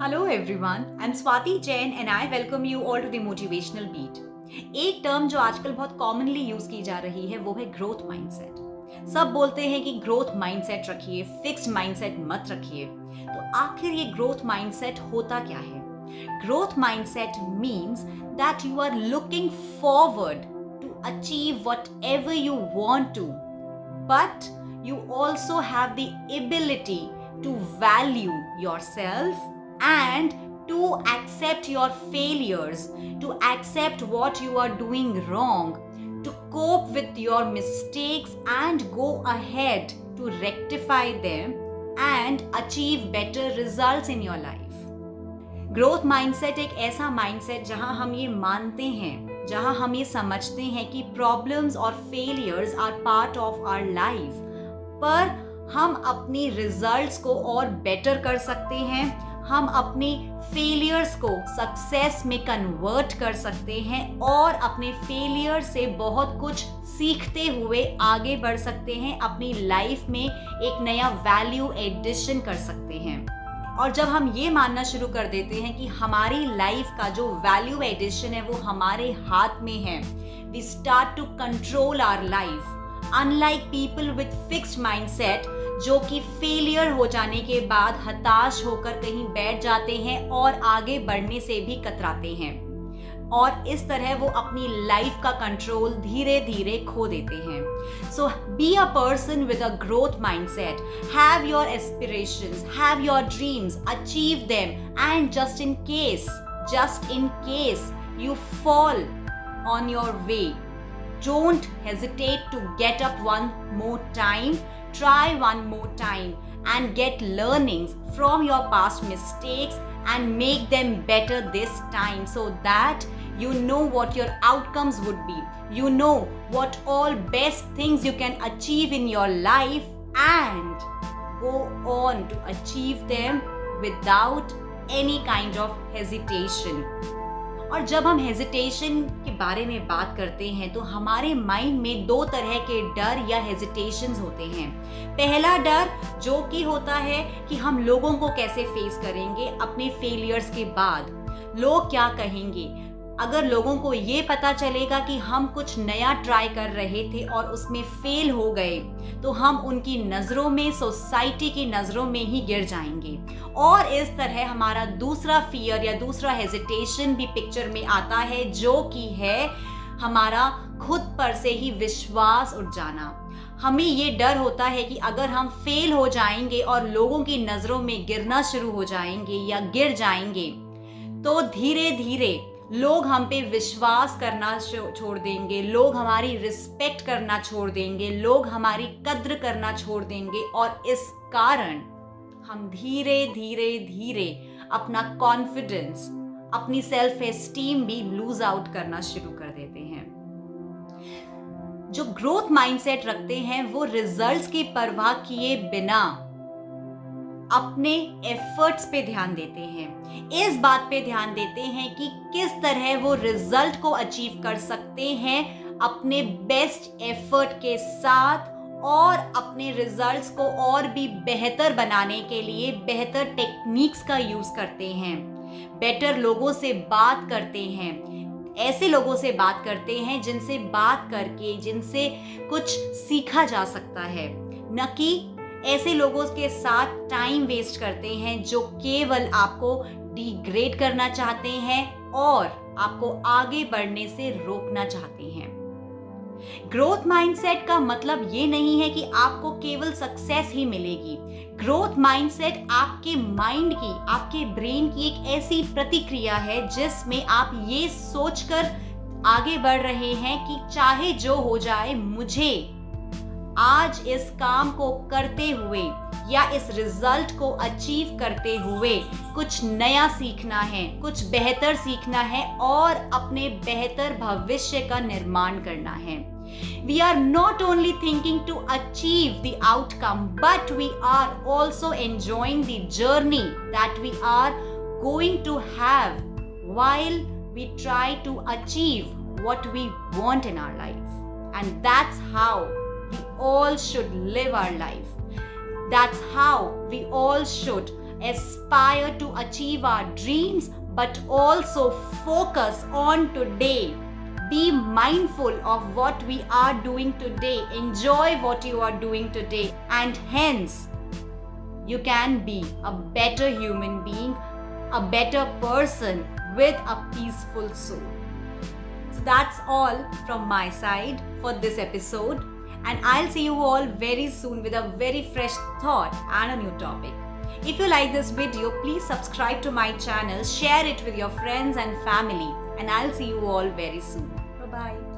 Hello everyone, I'm Swati Jain and I welcome you all to the Motivational Beat. एक term जो आजकल बहुत commonly use की जा रही है वो है ग्रोथ माइंडसेट। सब बोलते हैं कि ग्रोथ माइंडसेट रखिए, फिक्स्ड माइंडसेट मत रखिए। तो आखिर ये ग्रोथ माइंडसेट होता क्या है? Growth mindset means that you are looking forward to achieve whatever you want to, but you also have the ability to value yourself and to accept your failures, to accept what you are doing wrong, to cope with your mistakes and go ahead to rectify them and achieve better results in your life. Growth mindset एक ऐसा mindset जहां हम ये मानते हैं, जहां हम ये समझते हैं कि प्रॉब्लम्स और failures are part of our life, पर हम अपनी रिजल्ट्स को और बेटर कर सकते हैं। हम अपनी फेलियर्स को सक्सेस में कन्वर्ट कर सकते हैं और अपने फेलियर से बहुत कुछ सीखते हुए आगे बढ़ सकते हैं। अपनी लाइफ में एक नया वैल्यू एडिशन कर सकते हैं। और जब हम ये मानना शुरू कर देते हैं कि हमारी लाइफ का जो वैल्यू एडिशन है वो हमारे हाथ में है, we start to control our life. Unlike people with fixed mindset जो कि फेलियर हो जाने के बाद हताश होकर कहीं बैठ जाते हैं और आगे बढ़ने से भी कतराते हैं, और इस तरह वो अपनी लाइफ का कंट्रोल धीरे धीरे खो देते हैं। So be a person with a growth mindset, have your aspirations, have your dreams, achieve them, and just in case you fall on your way, don't hesitate to get up one more time, try one more time and get learnings from your past mistakes and make them better this time, so that you know what your outcomes would be, you know what all best things you can achieve in your life and go on to achieve them without any kind of hesitation. और जब हम hesitation के बारे में बात करते हैं तो हमारे माइंड में दो तरह के डर या हेजिटेशंस होते हैं। पहला डर जो कि होता है कि हम लोगों को कैसे फेस करेंगे अपने फेलियर्स के बाद, लोग क्या कहेंगे। अगर लोगों को ये पता चलेगा कि हम कुछ नया ट्राई कर रहे थे और उसमें फेल हो गए तो हम उनकी नज़रों में, सोसाइटी की नज़रों में ही गिर जाएंगे। और इस तरह हमारा दूसरा फियर या दूसरा हेजिटेशन भी पिक्चर में आता है, जो कि है हमारा खुद पर से ही विश्वास उठ जाना। हमें ये डर होता है कि अगर हम फेल हो जाएंगे और लोगों की नज़रों में गिरना शुरू हो जाएंगे या गिर जाएंगे तो धीरे धीरे लोग हम पे विश्वास करना छोड़ देंगे, लोग हमारी रिस्पेक्ट करना छोड़ देंगे, लोग हमारी कद्र करना छोड़ देंगे, और इस कारण हम धीरे धीरे धीरे अपना कॉन्फिडेंस, अपनी सेल्फ एस्टीम भी लूज आउट करना शुरू कर देते हैं। जो ग्रोथ माइंडसेट रखते हैं वो रिजल्ट्स की परवाह किए बिना अपने एफर्ट्स पे ध्यान देते हैं, इस बात पे ध्यान देते हैं कि किस तरह वो रिजल्ट को अचीव कर सकते हैं अपने बेस्ट एफर्ट के साथ, और अपने रिजल्ट्स को और भी बेहतर बनाने के लिए बेहतर टेक्निक्स का यूज करते हैं, बेटर लोगों से बात करते हैं, ऐसे लोगों से बात करते हैं जिनसे बात करके जिनसे कुछ सीखा जा सकता है, न कि ऐसे लोगों के साथ टाइम वेस्ट करते हैं जो केवल आपको डिग्रेड करना चाहते हैं और आपको आगे बढ़ने से रोकना चाहते हैं। ग्रोथ माइंडसेट का मतलब ये नहीं है कि आपको केवल सक्सेस ही मिलेगी। ग्रोथ माइंडसेट आपके माइंड की, आपके ब्रेन की एक ऐसी प्रतिक्रिया है जिसमें आप ये सोचकर आगे बढ़ रहे हैं कि चाहे जो हो जाए, मुझे आज इस काम को करते हुए या इस रिजल्ट को अचीव करते हुए कुछ नया सीखना है, कुछ बेहतर सीखना है और अपने बेहतर भविष्य का निर्माण करना है। We are not only thinking to achieve the outcome, but we are also enjoying the journey that we are going to have while we try to achieve what we want in our life. And that's how we all should live our life. That's how we all should aspire to achieve our dreams, but also focus on today. Be mindful of what we are doing today. Enjoy what you are doing today, and hence, you can be a better human being, a better person with a peaceful soul. So that's all from my side for this episode, and I'll see you all very soon with a very fresh thought and a new topic. If you like this video, please subscribe to my channel, share it with your friends and family, and I'll see you all very soon. Bye-bye.